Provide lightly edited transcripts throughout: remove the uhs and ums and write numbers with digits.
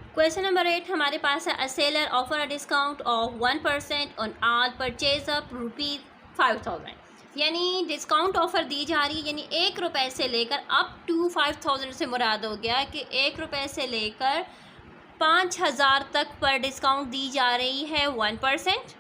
Question number 8 हमारे पास है, a seller offer a discount of 1% on all purchase up ₹5000। यानी डिस्काउंट ऑफर दी जा रही है, यानी ₹1 से लेकर अप टू 5000 से मुराद हो गया कि ₹1 से लेकर 5000 तक पर डिस्काउंट दी जा रही है 1%।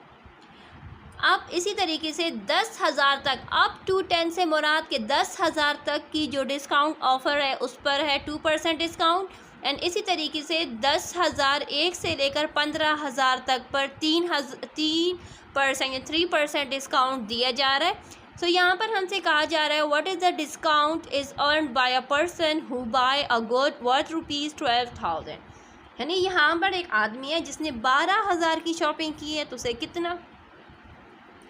अब इसी तरीके से 10,000 तक अप टू 10 से मुराद के 10,000 तक की जो डिस्काउंट ऑफ़र है उस पर है 2% डिस्काउंट। एंड इसी तरीके से 10,000 एक से लेकर 15,000 तक पर 3% या 3% डिस्काउंट दिया जा रहा है। सो यहाँ पर हमसे कहा जा रहा है, what is the discount is earned by a person who buy a good worth ₹12,000। यानी यहाँ पर एक आदमी है जिसने 12,000 की शॉपिंग की है, तो उसे कितना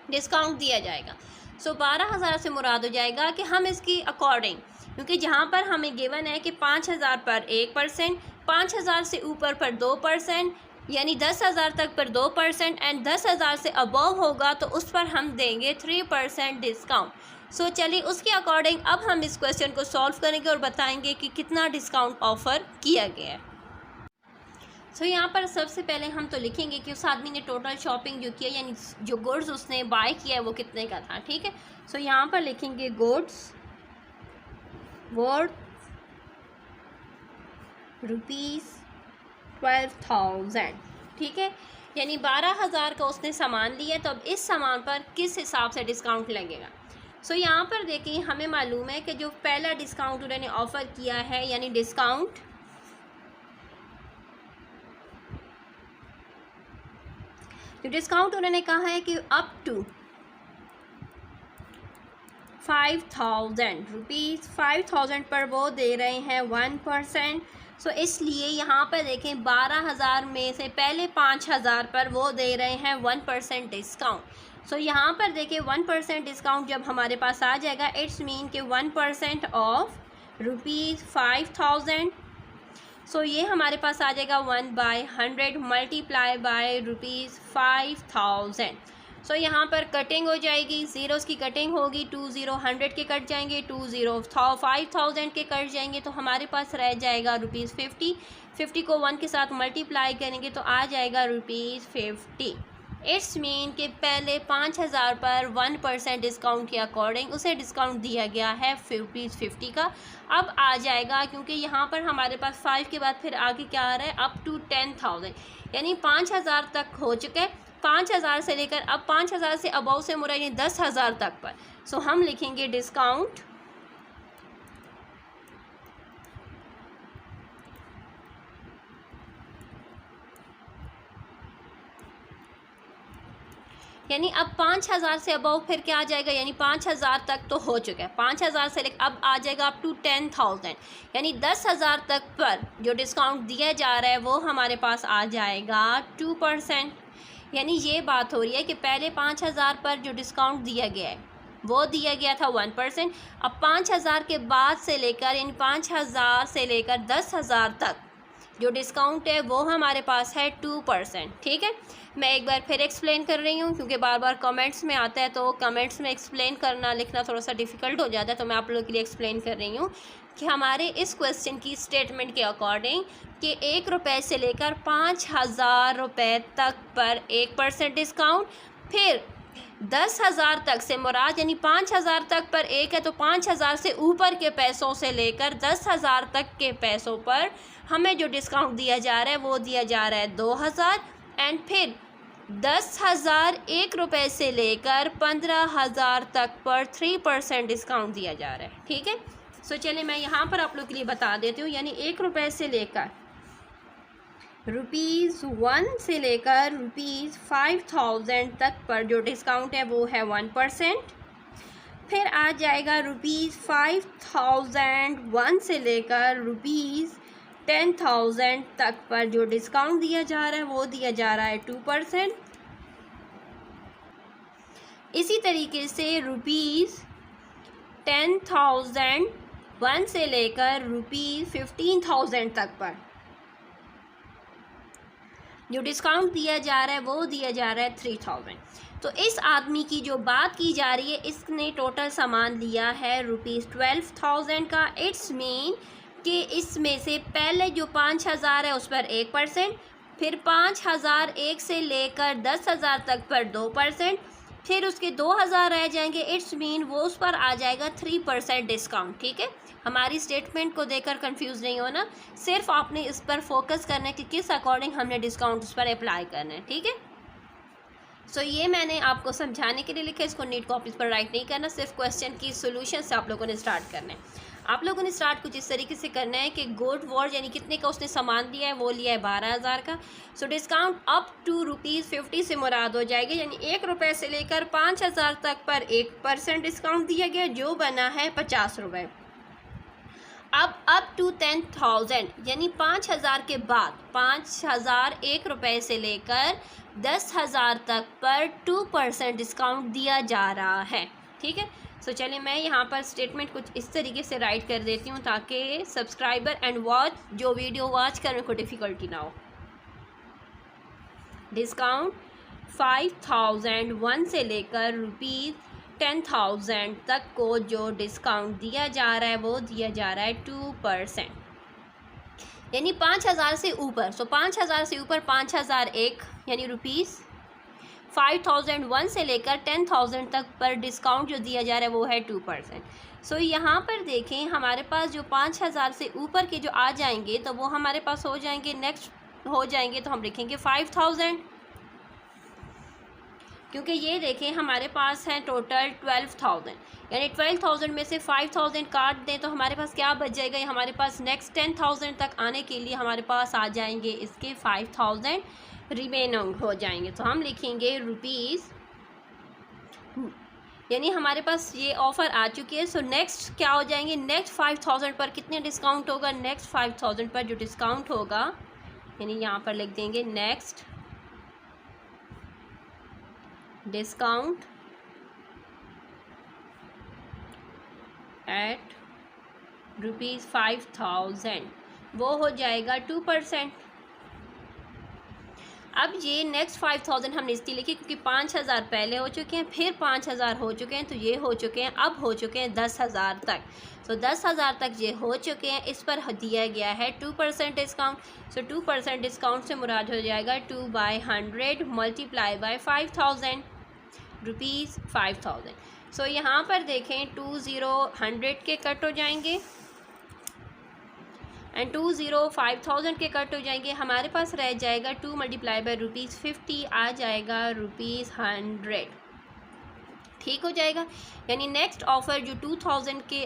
डिस्काउंट दिया जाएगा। सो 12,000 से मुराद हो जाएगा कि हम इसकी अकॉर्डिंग, क्योंकि जहाँ पर हमें गिवन है कि 5,000 पर 1%, 5,000 से ऊपर पर 2%, यानी 10,000 तक पर 2% एंड 10,000 से अबव होगा तो उस पर हम देंगे 3% डिस्काउंट। सो चलिए उसके अकॉर्डिंग अब हम इस क्वेश्चन को सॉल्व करेंगे और बताएंगे कि कितना डिस्काउंट ऑफ़र किया गया है। सो यहाँ पर सबसे पहले हम तो लिखेंगे कि उस आदमी ने टोटल शॉपिंग जो किया, यानी जो गुड्स उसने बाय किया है वो कितने का था। ठीक है, सो यहाँ पर लिखेंगे गुड्स वर्थ ₹12,000। ठीक है, यानी 12,000 का उसने सामान लिया, तो अब इस सामान पर किस हिसाब से डिस्काउंट लगेगा। सो यहाँ पर देखिए हमें मालूम है कि जो पहला डिस्काउंट उन्होंने ऑफ़र किया है, यानी डिस्काउंट उन्होंने कहा है कि अप टू 5,000 रुपीज़, 5,000 पर वो दे रहे हैं 1%। सो इसलिए यहाँ पर देखें 12,000 में से पहले 5,000 पर वो दे रहे हैं 1% डिस्काउंट। सो यहाँ पर देखिए 1% डिस्काउंट जब हमारे पास आ जाएगा, इट्स मीन कि 1% ऑफ ₹5,000। सो ये हमारे पास आ जाएगा 1/100 मल्टीप्लाई बाय ₹5,000। सो यहाँ पर कटिंग हो जाएगी, ज़ीरोज़ की कटिंग होगी, 2 0 100 के कट जाएंगे, 2 0 5,000 के कट जाएंगे, तो हमारे पास रह जाएगा ₹50। 50 को 1 के साथ मल्टीप्लाई करेंगे तो आ जाएगा ₹50। इट्स मीन कि पहले 5,000 पर 1% डिस्काउंट के अकॉर्डिंग उसे डिस्काउंट दिया गया है ₹50 का। अब आ जाएगा, क्योंकि यहाँ पर हमारे पास 5 के बाद फिर आगे क्या आ रहा है, अप टू 10,000, यानी 5,000 तक हो चुके हैं। 5,000 से लेकर अब 5,000 से अबव से मुराद यानी 10,000 तक पर। सो हम लिखेंगे डिस्काउंट यानी अब 5,000 से अबव फिर क्या आ जाएगा, यानी 5,000 तक तो हो चुका है। 5,000 से लेकर अब आ जाएगा अप टू 10,000, यानी 10,000 तक पर जो डिस्काउंट दिया जा रहा है वो हमारे पास आ जाएगा 2%। यानी ये बात हो रही है कि पहले 5,000 पर जो डिस्काउंट दिया गया है वो दिया गया था 1%। अब 5,000 के बाद से लेकर, यानी 5,000 से लेकर 10,000 तक जो डिस्काउंट है वो हमारे पास है 2%। ठीक है, मैं एक बार फिर एक्सप्लेन कर रही हूँ, क्योंकि बार बार कमेंट्स में आता है तो कमेंट्स में एक्सप्लेन करना लिखना थोड़ा सा डिफ़िकल्ट हो जाता है, तो मैं आप लोगों के लिए एक्सप्लेन कर रही हूँ कि हमारे इस क्वेश्चन की स्टेटमेंट के अकॉर्डिंग कि ₹1 से लेकर 5,000 रुपये तक पर 1% डिस्काउंट, फिर 10,000 तक से मुराद यानी 5,000 तक पर 1 है, तो 5,000 से ऊपर के पैसों से लेकर 10,000 तक के पैसों पर हमें जो डिस्काउंट दिया जा रहा है वो दिया जा रहा है 2,000। एंड फिर 10,000 ₹1 से लेकर 15,000 तक पर 3% डिस्काउंट दिया जा रहा है। ठीक है, सो चलिए मैं यहाँ पर आप लोग के लिए बता देती हूँ, यानी ₹1 से लेकर ₹1 से लेकर ₹5,000 तक पर जो डिस्काउंट है वो है 1%। फिर आ जाएगा ₹5,001 से लेकर ₹10,000 तक पर जो डिस्काउंट दिया जा रहा है वो दिया जा रहा है 2%। इसी तरीके से ₹10,001 से लेकर ₹15,000 तक पर जो डिस्काउंट दिया जा रहा है वो दिया जा रहा है 3,000। तो इस आदमी की जो बात की जा रही है, इसने टोटल सामान लिया है ₹12,000 का। इट्स मीन कि इसमें से पहले जो 5,000 है उस पर 1%, फिर 5,001 से लेकर 10,000 तक पर 2%, फिर उसके 2,000 रह जाएंगे, इट्स मीन वो उस पर आ जाएगा 3% डिस्काउंट। ठीक है, हमारी स्टेटमेंट को देखकर कंफ्यूज नहीं होना, सिर्फ आपने इस पर फोकस करना है कि किस अकॉर्डिंग हमने डिस्काउंट उस पर अप्लाई करना है। ठीक है, सो ये मैंने आपको समझाने के लिए लिखा है, इसको नीट कॉपीज पर राइट नहीं करना, सिर्फ क्वेश्चन की सोल्यूशन से आप लोगों ने स्टार्ट करना है। आप लोगों ने स्टार्ट कुछ इस तरीके से करना है कि गोल्ड वॉर यानी कितने का उसने सामान दिया है, वो लिया है 12,000 का। सो डिस्काउंट अप टू ₹50 से मुराद हो जाएगी, यानी ₹1 से लेकर 5,000 तक पर 1% डिस्काउंट दिया गया, जो बना है ₹50। अब अप टू 10,000 यानी 5,000 के बाद 5,001 से लेकर 10,000 तक पर 2% डिस्काउंट दिया जा रहा है। ठीक है, सो चलिए मैं यहाँ पर स्टेटमेंट कुछ इस तरीके से राइट कर देती हूँ ताकि सब्सक्राइबर एंड वॉच जो वीडियो वॉच करने को डिफ़िकल्टी ना हो। डिस्काउंट 5,001 से लेकर ₹10,000 तक को जो डिस्काउंट दिया जा रहा है वो दिया जा रहा है 2%, यानी 5,000 से ऊपर। सो 5,000 से ऊपर 5,001 यानी ₹5,001 से लेकर 10,000 तक पर डिस्काउंट जो दिया जा रहा है वो है 2%। सो यहाँ पर देखें हमारे पास जो 5,000 से ऊपर के जो आ जाएंगे तो वो हमारे पास हो जाएंगे, नेक्स्ट हो जाएंगे तो हम लिखेंगे 5,000, क्योंकि ये देखें हमारे पास है टोटल 12,000, यानी 12,000 में से 5,000 काट दें तो हमारे पास क्या बच जाएगा, हमारे पास नेक्स्ट 10,000 तक आने के लिए हमारे पास आ जाएंगे इसके 5,000 रिमेनिंग हो जाएंगे। तो हम लिखेंगे रुपीज़, यानी हमारे पास ये ऑफ़र आ चुकी है। सो नेक्स्ट क्या हो जाएंगे, नेक्स्ट 5,000 पर कितने डिस्काउंट होगा, नेक्स्ट 5,000 पर जो डिस्काउंट होगा, यानी यहाँ पर लिख देंगे नेक्स्ट डिस्काउंट एट ₹5,000, वो हो जाएगा 2%। अब ये नेक्स्ट 5,000 हमने इसलिए लिखी क्योंकि 5,000 पहले हो चुके हैं, फिर 5,000 हो चुके हैं, तो ये हो चुके हैं, अब हो चुके हैं 10,000 तक। तो 10,000 तक ये हो चुके हैं, इस पर दिया गया है 2% डिस्काउंट। सो 2% डिस्काउंट से मुराद हो जाएगा 2/100 मल्टीप्लाई बाय 5,000 ₹5,000। सो यहाँ पर देखें 2/100 के कट हो जाएंगे एंड 2/5,000 के कट हो जाएंगे, हमारे पास रह जाएगा 2 मल्टीप्लाई बाय ₹50 आ जाएगा ₹100। ठीक हो जाएगा, यानी नेक्स्ट ऑफ़र जो 2,000 के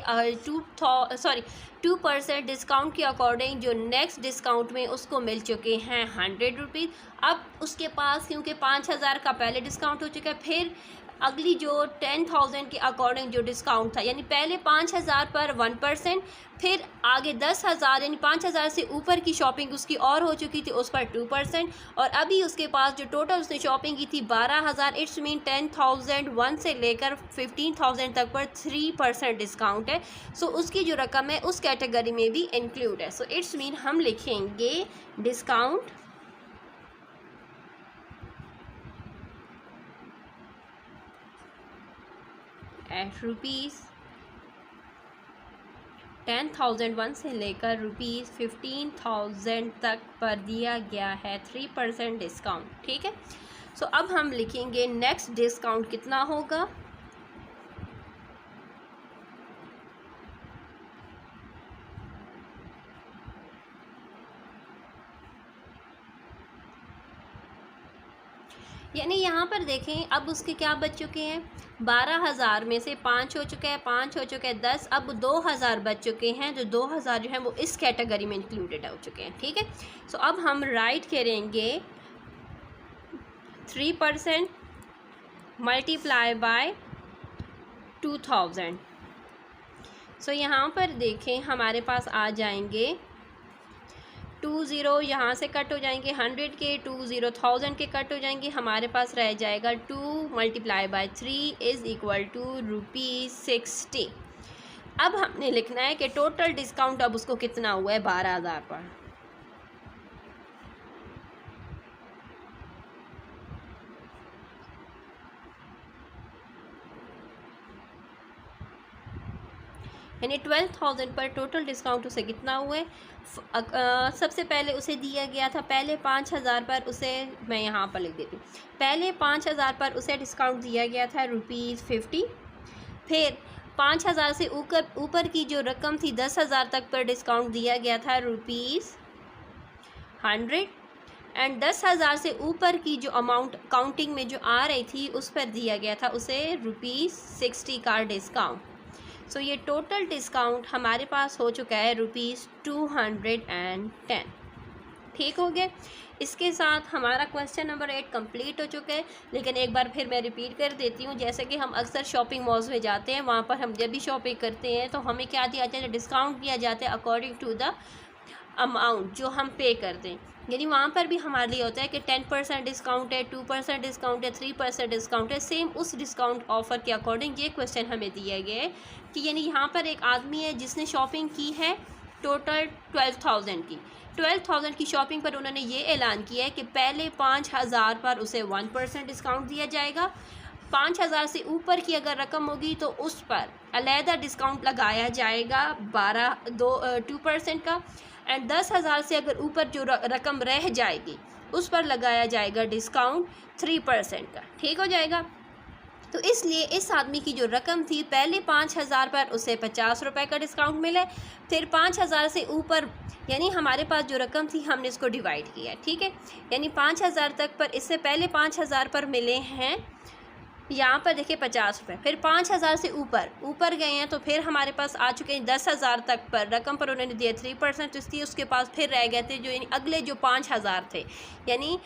2% डिस्काउंट के अकॉर्डिंग जो नेक्स्ट डिस्काउंट में उसको मिल चुके हैं ₹100। अब उसके पास क्योंकि 5,000 का पहले डिस्काउंट हो चुका है, फिर अगली जो 10,000 के अकॉर्डिंग जो डिस्काउंट था, यानी पहले 5,000 पर 1%, फिर आगे 10,000 यानी 5,000 से ऊपर की शॉपिंग उसकी और हो चुकी थी, उस पर 2%, और अभी उसके पास जो टोटल उसने शॉपिंग की थी 12,000, इट्स मीन 10,001 से लेकर 15,000 तक पर 3% डिस्काउंट है। सो उसकी जो रकम है उस कैटेगरी में भी इंक्लूड है। सो इट्स मीन हम लिखेंगे डिस्काउंट एट ₹10,001 से लेकर ₹15,000 तक पर दिया गया है 3% डिस्काउंट। ठीक है, सो अब हम लिखेंगे नेक्स्ट डिस्काउंट कितना होगा, यानी यहाँ पर देखें अब उसके क्या बच चुके हैं, 12,000 में से 5 हो चुके हैं, 5 हो चुके हैं 10, अब 2,000 बच चुके हैं, जो 2,000 जो हैं वो इस कैटेगरी में इंक्लूडेड हो चुके हैं। ठीक है, सो अब हम राइट करेंगे 3% मल्टीप्लाई बाय 2,000। सो यहाँ पर देखें हमारे पास आ जाएंगे 20 यहाँ से कट हो जाएंगे, 100 के 20,000 के कट हो जाएंगे, हमारे पास रह जाएगा 2 multiply by 3 is equal to ₹60। अब हमने लिखना है कि टोटल डिस्काउंट अब उसको कितना हुआ है 12,000 पर। यानी 12,000 पर टोटल डिस्काउंट उसे कितना हुआ है। सबसे पहले उसे दिया गया था, पहले 5,000 पर उसे, मैं यहाँ पर लिख देती हूँ, पहले 5,000 पर उसे डिस्काउंट दिया गया था ₹50। फिर 5,000 से ऊपर की जो रकम थी 10,000 तक पर डिस्काउंट दिया गया था ₹100। एंड 10,000 से ऊपर की जो अमाउंट काउंटिंग में जो आ रही थी उस पर दिया गया था उसे ₹60 का डिस्काउंट। सो ये टोटल डिस्काउंट हमारे पास हो चुका है ₹210। ठीक हो गया। इसके साथ हमारा क्वेश्चन नंबर 8 कंप्लीट हो चुका है। लेकिन एक बार फिर मैं रिपीट कर देती हूँ, जैसे कि हम अक्सर शॉपिंग मॉल्स में जाते हैं, वहाँ पर हम जब भी शॉपिंग करते हैं तो हमें क्या दिया जाता है, डिस्काउंट दिया जाता है अकॉर्डिंग टू द अमाउंट जो हम पे करते हैं। यानी वहाँ पर भी हमारे लिए होता है कि 10% डिस्काउंट है, 2% डिस्काउंट है, 3% डिस्काउंट है। सेम उस डिस्काउंट ऑफ़र के अकॉर्डिंग ये क्वेश्चन हमें दिया गया है कि यानी यहाँ पर एक आदमी है जिसने शॉपिंग की है टोटल 12,000 की। 12,000 की शॉपिंग पर उन्होंने ये ऐलान किया है कि पहले 5,000 पर उसे 1% डिस्काउंट दिया जाएगा। 5,000 से ऊपर की अगर रकम होगी तो उस पर अलहदा डिस्काउंट लगाया जाएगा 2% का। एंड 10,000 से अगर ऊपर जो रकम रह जाएगी उस पर लगाया जाएगा डिस्काउंट 3% का। ठीक हो जाएगा। तो इसलिए इस आदमी की जो रकम थी पहले 5,000 पर उसे 50 रुपये का डिस्काउंट मिला। फिर 5,000 से ऊपर यानी हमारे पास जो रकम थी हमने इसको डिवाइड किया। ठीक है, यानी 5,000 तक पर इससे पहले 5,000 पर मिले हैं यहाँ पर देखिए 50 रुपये। फिर 5,000 से ऊपर गए हैं तो फिर हमारे पास आ चुके हैं 10,000 तक पर रकम पर उन्होंने दिया 3%, तो इसलिए उसके पास फिर रह गए थे जो यानी अगले जो 5,000 थे। यानी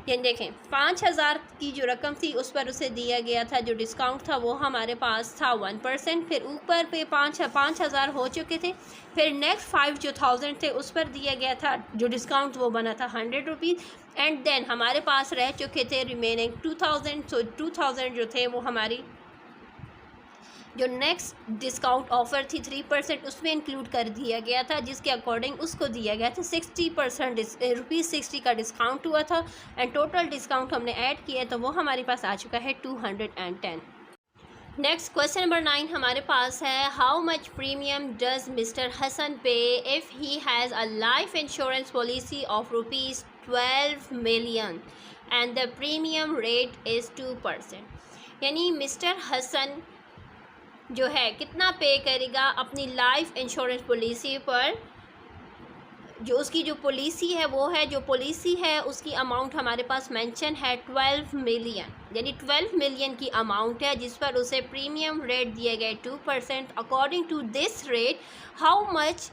देखें 5,000 की जो रकम थी उस पर उसे दिया गया था जो डिस्काउंट था वो हमारे पास था 1%। फिर ऊपर पे 5,000 हो चुके थे। फिर नेक्स्ट 5 जो 1000 थे उस पर दिया गया था जो डिस्काउंट वो बना था 100 रुपीज़। एंड देन हमारे पास रह चुके थे रिमेनिंग 2,000। सो 2,000 जो थे वो हमारी जो नेक्स्ट डिस्काउंट ऑफ़र थी 3% उसमें इंक्लूड कर दिया गया था, जिसके अकॉर्डिंग उसको दिया गया था 60% ₹60 का डिस्काउंट हुआ था। एंड टोटल डिस्काउंट हमने ऐड किया तो वो हमारे पास आ चुका है 210। नेक्स्ट क्वेश्चन नंबर 9 हमारे पास है, how much premium does mister Hasan pay if he has a life insurance policy of ₹12 million and the premium rate is 2%। यानी मिस्टर हसन जो है कितना पे करेगा अपनी लाइफ इंश्योरेंस पॉलिसी पर। जो उसकी जो पॉलिसी है वो है, जो पॉलिसी है उसकी अमाउंट हमारे पास मेंशन है 12 मिलियन, यानी 12 मिलियन की अमाउंट है जिस पर उसे प्रीमियम रेट दिया गया 2%। According to this rate how much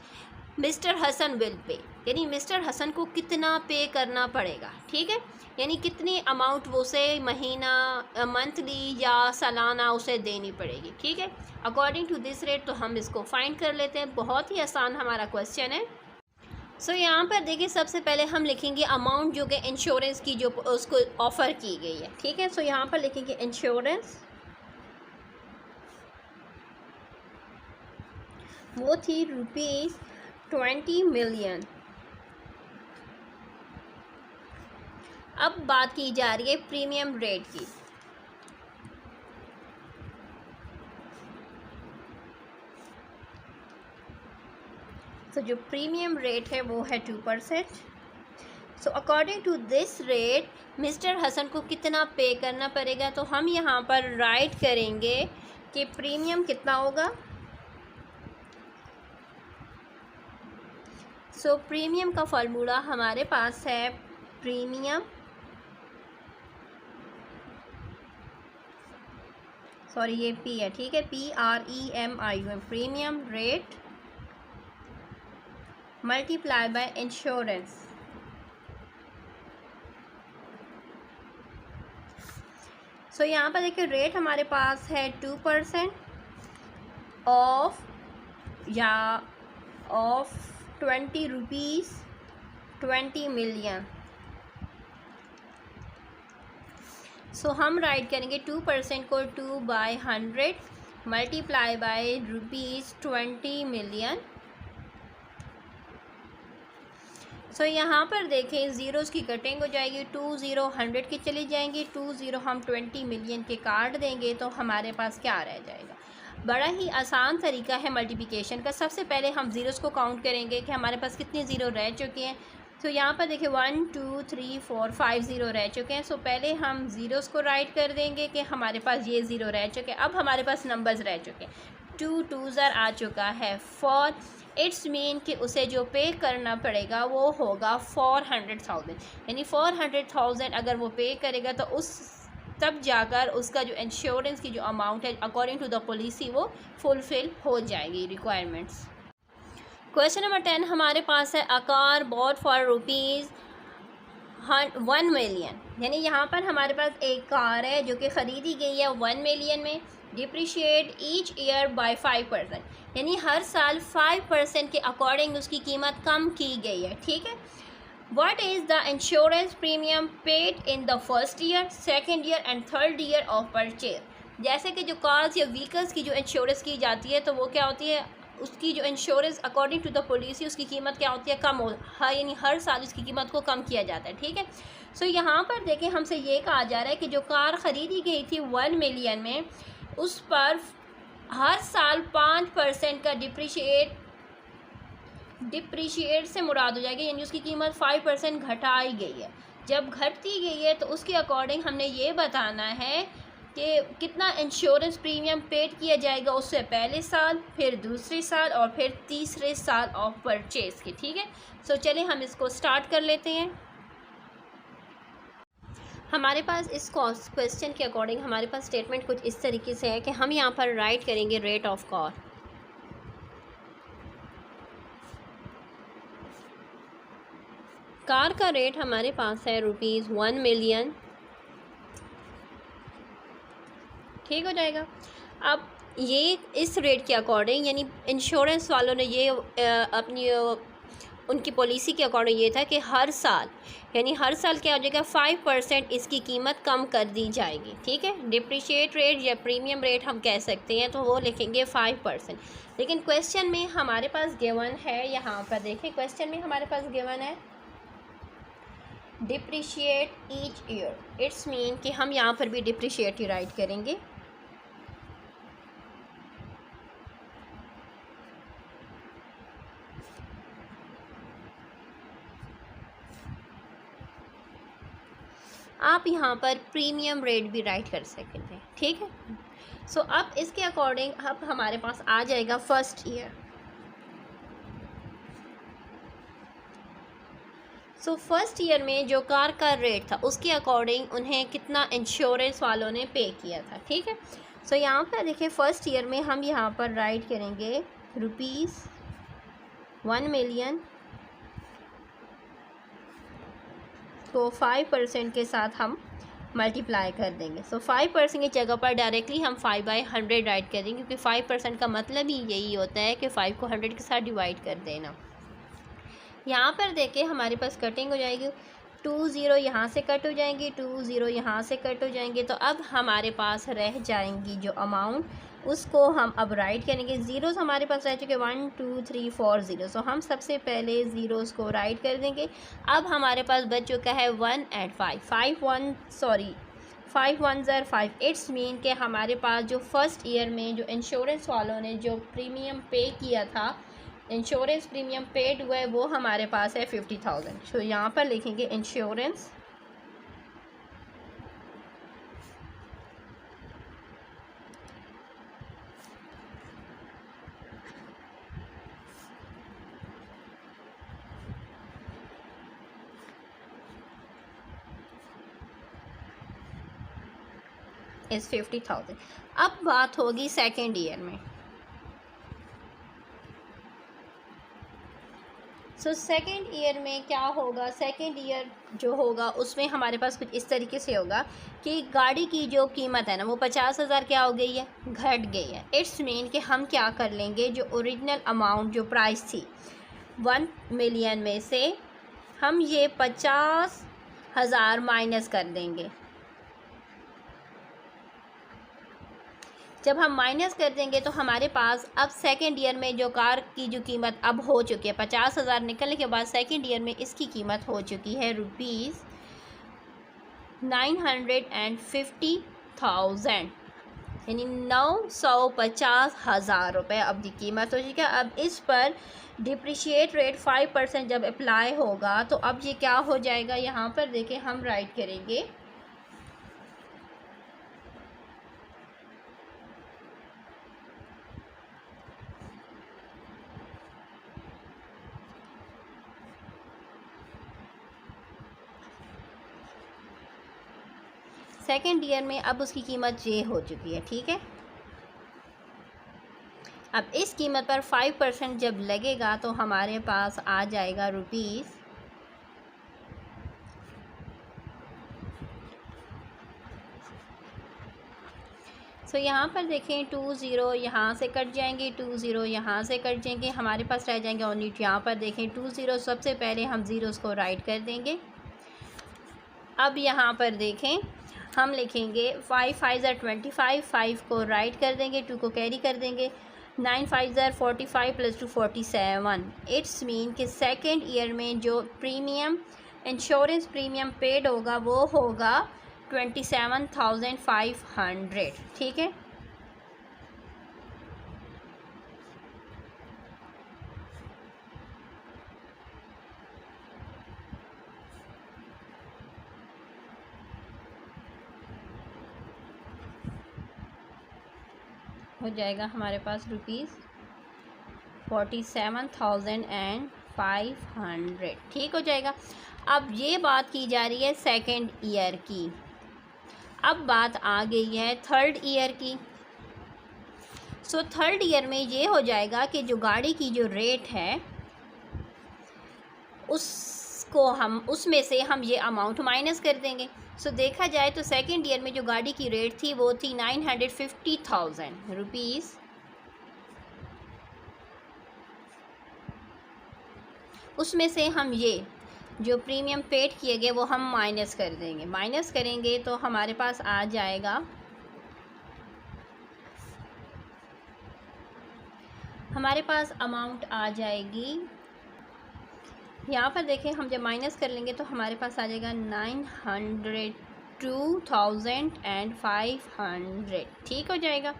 Mister Hasan will pay, यानी मिस्टर हसन को कितना पे करना पड़ेगा। ठीक है, यानी कितनी अमाउंट वो उसे महीना, मंथली या सालाना उसे देनी पड़ेगी। ठीक है, अकॉर्डिंग टू दिस रेट। तो हम इसको फाइंड कर लेते हैं, बहुत ही आसान हमारा क्वेश्चन है। सो यहाँ पर देखिए सबसे पहले हम लिखेंगे अमाउंट जो कि इंश्योरेंस की जो उसको ऑफ़र की गई है। ठीक है, सो यहाँ पर लिखेंगे इंश्योरेंस, वो थी ₹20 मिलियन। अब बात की जा रही है प्रीमियम रेट की। तो जो प्रीमियम रेट है वो है 2%। So according to this rate Mister Hasan को कितना पे करना पड़ेगा, तो हम यहाँ पर राइट करेंगे कि प्रीमियम कितना होगा। सो प्रीमियम का फार्मूला हमारे पास है प्रीमियम, सॉरी ये पी है, ठीक है, PREMIUM, premium rate multiply by insurance. So यहाँ पर देखिए रेट हमारे पास है 2% ऑफ 20 रुपीज़ 20 मिलियन। सो हम राइट करेंगे 2% को 2/100 मल्टीप्लाई बाय ₹20 मिलियन। सो यहाँ पर देखें ज़ीरोज़ की कटिंग हो जाएगी, 2 0 100 की चली जाएंगी, 2 0 हम 20 मिलियन के काट देंगे तो हमारे पास क्या रह जाएगा, बड़ा ही आसान तरीका है मल्टीप्लिकेशन का। सबसे पहले हम ज़ीरोज़ को काउंट करेंगे कि हमारे पास कितने ज़ीरो रह चुके हैं। तो यहाँ पर देखिए 1 2 3 4 5 ज़ीरो रह चुके हैं। सो पहले हम ज़ीरोज़ को राइट कर देंगे कि हमारे पास ये ज़ीरो रह चुके हैं। अब हमारे पास नंबर्स रह चुके हैं। 2 2 आ चुका है 4। इट्स मीन कि उसे जो पे करना पड़ेगा वो होगा 400,000, यानी 400,000 अगर वो पे करेगा तो उस तब जाकर उसका जो इंश्योरेंस की जो अमाउंट है अकॉर्डिंग टू द पॉलिसी वो फुलफ़िल हो जाएगी रिक्वायरमेंट्स। क्वेश्चन नंबर 10 हमारे पास है, a car bought for rupees 1 million, यानी यहाँ पर हमारे पास एक कार है जो कि ख़रीदी गई है 1 मिलियन में। डिप्रिशिएट ईच ईयर बाय 5%, यानी हर साल 5% के अकॉर्डिंग उसकी कीमत कम की गई है। ठीक है। What is the insurance premium paid in the first year, second year and third year of purchase? जैसे कि जो कार्स या व्हीकल्स की जो इंश्योरेंस की जाती है तो वो क्या होती है, उसकी जो insurance according to the policy उसकी कीमत क्या होती है, कम हो, हाँ, यानी हर साल उसकी कीमत को कम किया जाता है। ठीक है। सो यहाँ पर देखें हमसे ये कहा जा रहा है कि जो कार ख़रीदी गई थी 1 मिलियन में, उस पर हर साल 5% का डिप्रिशिएट से मुराद हो जाएगी, यानी उसकी कीमत 5% घटाई गई है। जब घटती गई है तो उसके अकॉर्डिंग हमने ये बताना है कि कितना इंश्योरेंस प्रीमियम पेड किया जाएगा उससे पहले साल, फिर दूसरे साल और फिर तीसरे साल ऑफ परचेज़ के। ठीक है। सो चलिए हम इसको स्टार्ट कर लेते हैं। हमारे पास इस क्वेश्चन के अकॉर्डिंग हमारे पास स्टेटमेंट कुछ इस तरीके से है कि हम यहाँ पर राइट करेंगे रेट ऑफ कार। कार का रेट हमारे पास है ₹1 मिलियन। ठीक हो जाएगा। अब ये इस रेट के अकॉर्डिंग, यानी इंश्योरेंस वालों ने ये अपनी उनकी पॉलिसी के अकॉर्डिंग ये था कि हर साल, यानी हर साल क्या हो जाएगा, 5% इसकी कीमत कम कर दी जाएगी। ठीक है। डिप्रिशिएट रेट या प्रीमियम रेट हम कह सकते हैं, तो वो लिखेंगे 5%। लेकिन क्वेश्चन में हमारे पास गिवन है, यहाँ पर देखें क्वेश्चन में हमारे पास गिवन है depreciate each year. It's mean कि हम यहाँ पर भी डिप्रिशिएट ही राइट करेंगे। आप यहाँ पर प्रीमियम रेट भी राइट कर सकते हैं। ठीक है। सो अब इसके अकॉर्डिंग अब हमारे पास आ जाएगा first year. So first year में जो कार का रेट था उसके अकॉर्डिंग उन्हें कितना इंश्योरेंस वालों ने पे किया था। ठीक है। सो यहाँ पर देखिए फर्स्ट ईयर में हम यहाँ पर राइट करेंगे ₹1 मिलियन को 5% के साथ हम मल्टीप्लाई कर देंगे। सो 5% की जगह पर डायरेक्टली हम 5/100 राइट कर देंगे, क्योंकि 5% का मतलब ही यही होता है कि 5 को 100 के साथ डिवाइड कर देना। यहाँ पर देखिए हमारे पास कटिंग हो जाएगी, 2 ज़ीरो यहाँ से कट हो जाएंगी, 2 ज़ीरो यहाँ से कट हो जाएंगे। तो अब हमारे पास रह जाएंगी जो अमाउंट, उसको हम अब राइट करेंगे। ज़ीरोज़ हमारे पास रह चुके 1 2 3 4 ज़ीरो। सो हम सबसे पहले ज़ीरोज़ को राइट कर देंगे। अब हमारे पास बच चुका है 1 and 5 5 1 ज़र 5। इट्स मीन कि हमारे पास जो फर्स्ट ईयर में जो इंश्योरेंस वालों ने जो प्रीमियम पे किया था, इंश्योरेंस प्रीमियम पेड हुआ है, वो हमारे पास है 50,000। तो यहाँ पर लिखेंगे इंश्योरेंस इज़ 50,000। अब बात होगी सेकेंड ईयर में। सो सेकेंड ईयर में क्या होगा, सेकेंड ईयर जो होगा उसमें हमारे पास कुछ इस तरीके से होगा कि गाड़ी की जो कीमत है ना वो 50,000 क्या हो गई है, घट गई है। इट्स मीन कि हम क्या कर लेंगे, जो ओरिजिनल अमाउंट जो प्राइस थी 1 मिलियन में से हम ये 50,000 माइनस कर देंगे। जब हम माइनस कर देंगे तो हमारे पास अब सेकेंड ईयर में जो कार की जो कीमत अब हो चुकी है, 50,000 निकलने के बाद सेकेंड ईयर में इसकी कीमत हो चुकी है ₹950,000। यानी 950,000 रुपये अब की कीमत हो चुकी है। अब इस पर डिप्रिशिएट रेट 5% जब अप्लाई होगा तो अब ये क्या हो जाएगा, यहाँ पर देखें हम राइट करेंगे सेकेंड ईयर में अब उसकी कीमत ये हो चुकी है, ठीक है। अब इस कीमत पर 5% जब लगेगा तो हमारे पास आ जाएगा रुपीज़ सो यहाँ पर देखें 20 यहाँ से कट जाएंगे, 20 यहाँ से कट जाएंगे, हमारे पास रह जाएंगे ओनली यहाँ पर देखें 20। सबसे पहले हम ज़ीरोज़ को राइट कर देंगे। अब यहाँ पर देखें हम लिखेंगे 5 5 25, 5 को राइट कर देंगे, 2 को कैरी कर देंगे, 9 5 45 + 2 47। इट्स मीन कि सेकेंड ईयर में जो प्रीमियम इंश्योरेंस प्रीमियम पेड होगा वो होगा 27,500, ठीक है। हो जाएगा हमारे पास ₹47,500, ठीक हो जाएगा। अब ये बात की जा रही है सेकेंड ईयर की। अब बात आ गई है थर्ड ईयर की। सो थर्ड ईयर में ये हो जाएगा कि जो गाड़ी की जो रेट है उसको हम उसमें से हम ये अमाउंट माइनस कर देंगे। सो देखा जाए तो सेकेंड ईयर में जो गाड़ी की रेट थी वो थी 950,000 रुपीज़। उसमें से हम ये जो प्रीमियम पेड किए गए वो हम माइनस कर देंगे। माइनस करेंगे तो हमारे पास आ जाएगा, हमारे पास अमाउंट आ जाएगी, यहाँ पर देखें हम जब माइनस कर लेंगे तो हमारे पास आ जाएगा 902,500, ठीक हो जाएगा।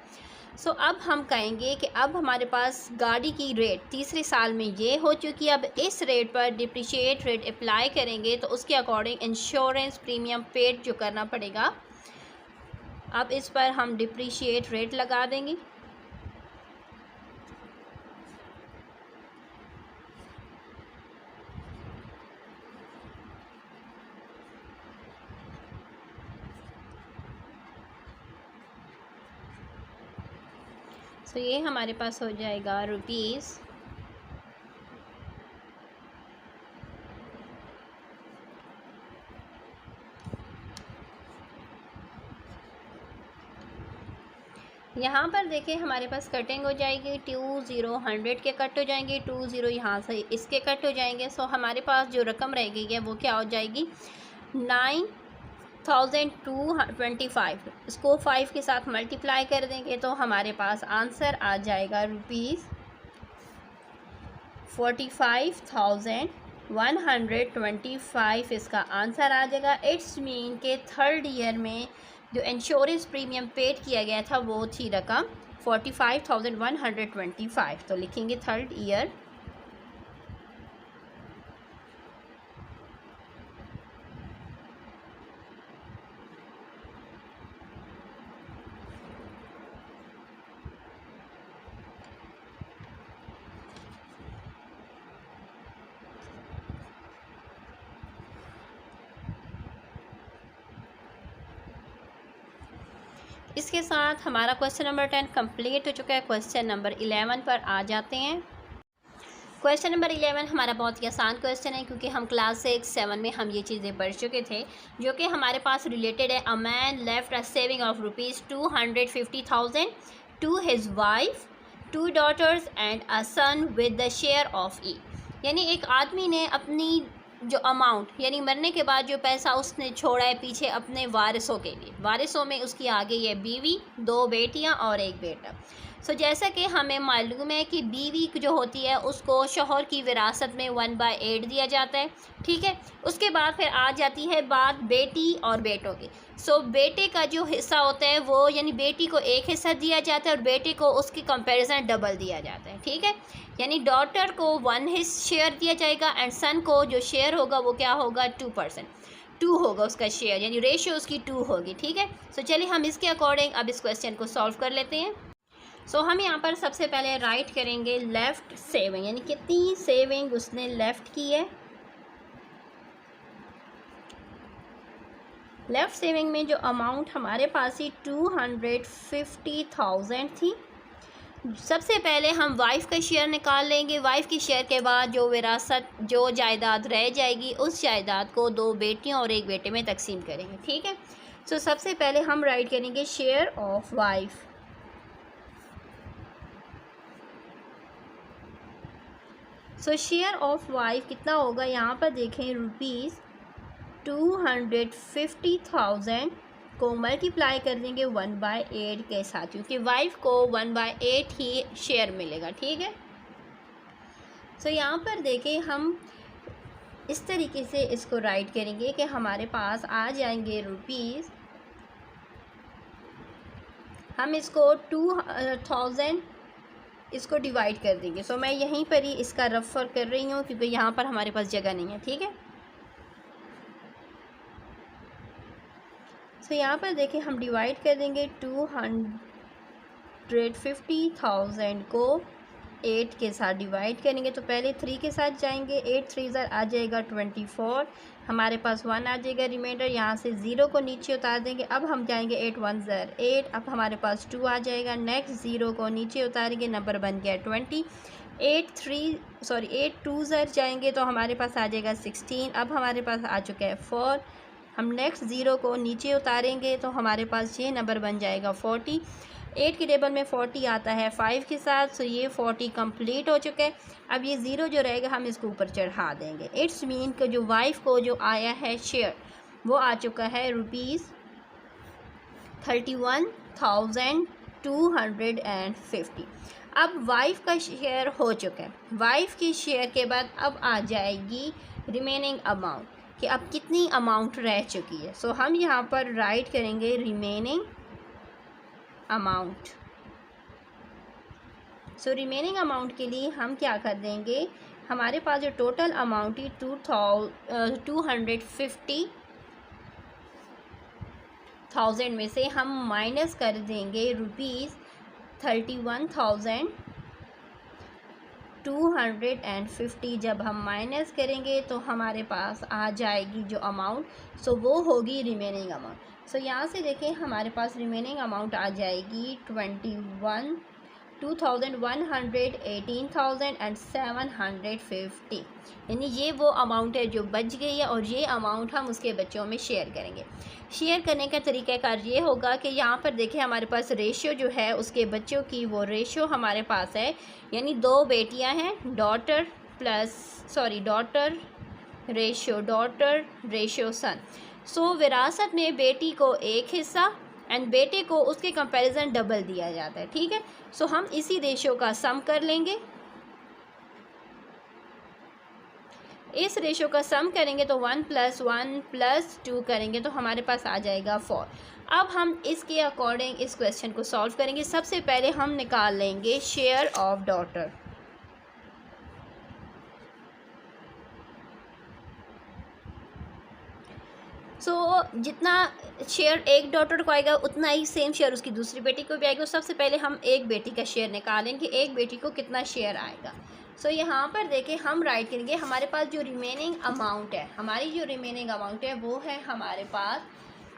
सो अब हम कहेंगे कि अब हमारे पास गाड़ी की रेट तीसरे साल में ये हो चुकी है। अब इस रेट पर डिप्रिशिएट रेट अप्लाई करेंगे तो उसके अकॉर्डिंग इंश्योरेंस प्रीमियम पेड जो करना पड़ेगा, अब इस पर हम डिप्रिशिएट रेट लगा देंगे। तो ये हमारे पास हो जाएगा रुपीज़ यहाँ पर देखें हमारे पास कटिंग हो जाएगी, 20 100 के कट हो जाएंगे, 20 यहाँ से इसके कट हो जाएंगे। सो हमारे पास जो रकम रह गई है वो क्या हो जाएगी 9,225। इसको 5 के साथ मल्टीप्लाई कर देंगे तो हमारे पास आंसर आ जाएगा रुपीज़ 45,125 इसका आंसर आ जाएगा। इट्स मीन के थर्ड ईयर में जो इंश्योरेंस प्रीमियम पेड किया गया था वो थी रकम 45,125। तो लिखेंगे थर्ड ईयर इसके साथ हमारा क्वेश्चन नंबर 10 कंप्लीट हो चुका है। क्वेश्चन नंबर 11 पर आ जाते हैं। क्वेश्चन नंबर 11 हमारा बहुत ही आसान क्वेश्चन है क्योंकि हम क्लास 6-7 में हम ये चीज़ें पढ़ चुके थे, जो कि हमारे पास रिलेटेड है। A man left a saving of ₹250,000 to his wife, 2 daughters and a son with the share of E. यानी एक आदमी ने अपनी जो अमाउंट यानी मरने के बाद जो पैसा उसने छोड़ा है पीछे अपने वारिसों के लिए, वारिसों में उसकी आ गई है बीवी, 2 बेटियां और 1 बेटा। सो जैसा कि हमें मालूम है कि बीवी जो होती है उसको शौहर की विरासत में 1/8 दिया जाता है, ठीक है। उसके बाद फिर आ जाती है बात बेटी और बेटों की। सो बेटे का जो हिस्सा होता है वो, यानी बेटी को एक हिस्सा दिया जाता है और बेटे को उसकी कंपैरिजन डबल दिया जाता है, ठीक है। यानी डॉटर को 1 शेयर दिया जाएगा एंड सन को जो शेयर होगा वो क्या होगा, 2%, 2 होगा उसका शेयर, यानी रेशियो उसकी 2 होगी, ठीक है। सो चलिए हम इसके अकॉर्डिंग अब इस क्वेश्चन को सॉल्व कर लेते हैं। सो हम यहाँ पर सबसे पहले राइट करेंगे लेफ़्ट सेविंग, यानी कितनी सेविंग उसने लेफ़्ट की है। लेफ़्ट सेविंग में जो अमाउंट हमारे पास ही 250,000 थी। सबसे पहले हम वाइफ का शेयर निकाल लेंगे। वाइफ की शेयर के बाद जो विरासत, जो जायदाद रह जाएगी, उस जायदाद को 2 बेटियों और 1 बेटे में तकसीम करेंगे, ठीक है। सो सबसे पहले हम राइट करेंगे share of wife. So share of wife कितना होगा, यहाँ पर देखें ₹250,000 को मल्टीप्लाई कर देंगे 1/8 के साथ, क्योंकि वाइफ को 1/8 ही शेयर मिलेगा, ठीक है। सो यहाँ पर देखें हम इस तरीके से इसको राइट करेंगे कि हमारे पास आ जाएंगे रुपीज़, हम इसको 2000 इसको डिवाइड कर देंगे। सो मैं यहीं पर ही इसका रेफर कर रही हूँ क्योंकि यहाँ पर हमारे पास जगह नहीं है, ठीक है। सो यहाँ पर देखिए हम डिवाइड कर देंगे 250,000 को 8 के साथ डिवाइड करेंगे। तो पहले 3 के साथ जाएंगे, 8 3 आ जाएगा 24, हमारे पास 1 आ जाएगा रिमाइंडर, यहाँ से 0 को नीचे उतार देंगे। अब हम जाएंगे 8 1 8, अब हमारे पास 2 आ जाएगा, नेक्स्ट 0 को नीचे उतारेंगे, नंबर बन गया 20। 8 2 जाएंगे तो हमारे पास आ जाएगा 16, अब हमारे पास आ चुका है 4, हम नेक्स्ट 0 को नीचे उतारेंगे तो हमारे पास ये नंबर बन जाएगा 40। 8 के टेबल में 40 आता है 5 के साथ, सो ये 40 कंप्लीट हो चुका है। अब ये 0 जो रहेगा हम इसको ऊपर चढ़ा देंगे। इट्स मीन कि जो वाइफ को जो आया है शेयर वो आ चुका है ₹31,250। अब वाइफ का शेयर हो चुका है। वाइफ की शेयर के बाद अब आ जाएगी रिमेनिंग अमाउंट कि अब कितनी अमाउंट रह चुकी है। सो हम यहाँ पर राइट करेंगे remaining amount. So remaining amount के लिए हम क्या कर देंगे, हमारे पास जो टोटल अमाउंट है 250,000 में से हम माइनस कर देंगे ₹31,250। जब हम माइनस करेंगे तो हमारे पास आ जाएगी जो अमाउंट, सो वो होगी रिमेनिंग अमाउंट। सो यहाँ से देखें हमारे पास रिमेनिंग अमाउंट आ जाएगी 2,118,750, यानी ये वो अमाउंट है जो बच गई है और ये अमाउंट हम उसके बच्चों में शेयर करेंगे। शेयर करने का तरीक़ाकार ये होगा कि यहाँ पर देखें हमारे पास रेशियो जो है उसके बच्चों की, वो रेशियो हमारे पास है, यानी 2 बेटियाँ हैं, डॉटर रेशियो सन। सो विरासत में बेटी को एक हिस्सा एंड बेटे को उसके कंपैरिजन डबल दिया जाता है, ठीक है। सो हम इसी रेशियो का सम कर लेंगे। इस रेशियो का सम करेंगे तो 1 + 1 + 2 करेंगे तो हमारे पास आ जाएगा 4। अब हम इसके अकॉर्डिंग इस क्वेश्चन को सॉल्व करेंगे। सबसे पहले हम निकाल लेंगे शेयर ऑफ डॉटर। सो जितना शेयर एक डॉटर को आएगा उतना ही सेम शेयर उसकी दूसरी बेटी को भी आएगा। सबसे पहले हम एक बेटी का शेयर निकालेंगे, एक बेटी को कितना शेयर आएगा। सो यहाँ पर देखें हम राइट करेंगे, हमारे पास जो रिमेनिंग अमाउंट है, हमारी जो रिमेनिंग अमाउंट है वो है हमारे पास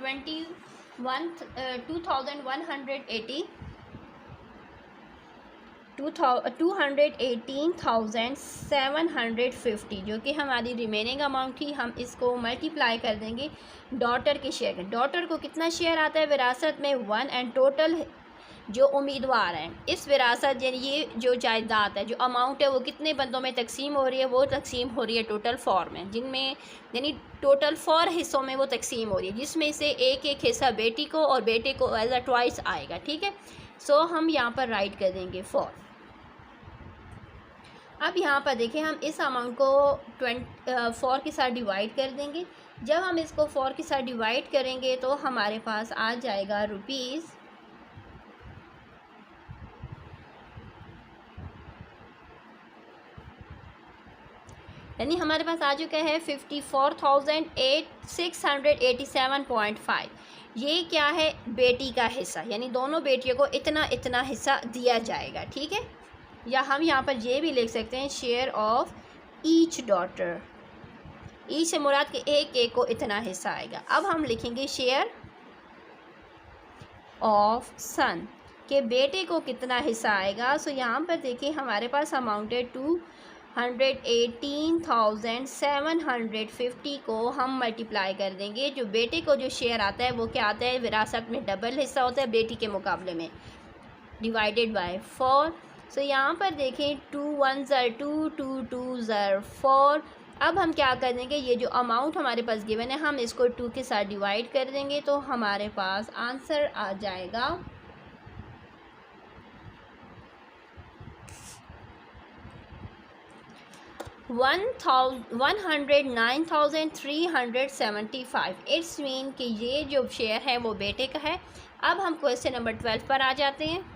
218,750 जो कि हमारी रिमेनिंग अमाउंट थी। हम इसको मल्टीप्लाई कर देंगे डॉटर के शेयर में। डॉटर को कितना शेयर आता है विरासत में 1, एंड टोटल जो उम्मीदवार हैं इस विरासत, यानी ये जो जायदाद है, जो अमाउंट है वो कितने बंदों में तकसीम हो रही है, वो तकसीम हो रही है टोटल 4 में, जिनमें यानी टोटल 4 हिस्सों में वो तकसीम हो रही है, जिसमें से एक एक हिस्सा बेटी को और बेटे को एज अ ट्वाइस आएगा, ठीक है। सो हम यहाँ पर राइट कर देंगे 4। अब यहाँ पर देखें, हम इस अमाउंट को 4 के साथ डिवाइड कर देंगे। जब हम इसको 4 के साथ डिवाइड करेंगे तो हमारे पास आ जाएगा रुपीज़, यानी हमारे पास आ चुका है 54,687.5। ये क्या है, बेटी का हिस्सा, यानी दोनों बेटियों को इतना इतना हिस्सा दिया जाएगा, ठीक है। या हम यहाँ पर ये भी लिख सकते हैं share of each daughter, each से मुराद के एक एक को इतना हिस्सा आएगा। अब हम लिखेंगे शेयर ऑफ सन, के बेटे को कितना हिस्सा आएगा। सो यहाँ पर देखिए हमारे पास अमाउंट है 218,750 को हम मल्टीप्लाई कर देंगे। जो बेटे को जो शेयर आता है वो क्या आता है, विरासत में डबल हिस्सा होता है बेटी के मुकाबले में, डिवाइडेड बाय 4। सो यहाँ पर देखें 2 1 ज़र 2, 2 2 ज़र 4। अब हम क्या कर देंगे, ये जो अमाउंट हमारे पास गिवन है हम इसको 2 के साथ डिवाइड कर देंगे तो हमारे पास आंसर आ जाएगा 109,375। इट्स मीन कि ये जो शेयर है वो बेटे का है। अब हम क्वेश्चन नंबर 12 पर आ जाते हैं।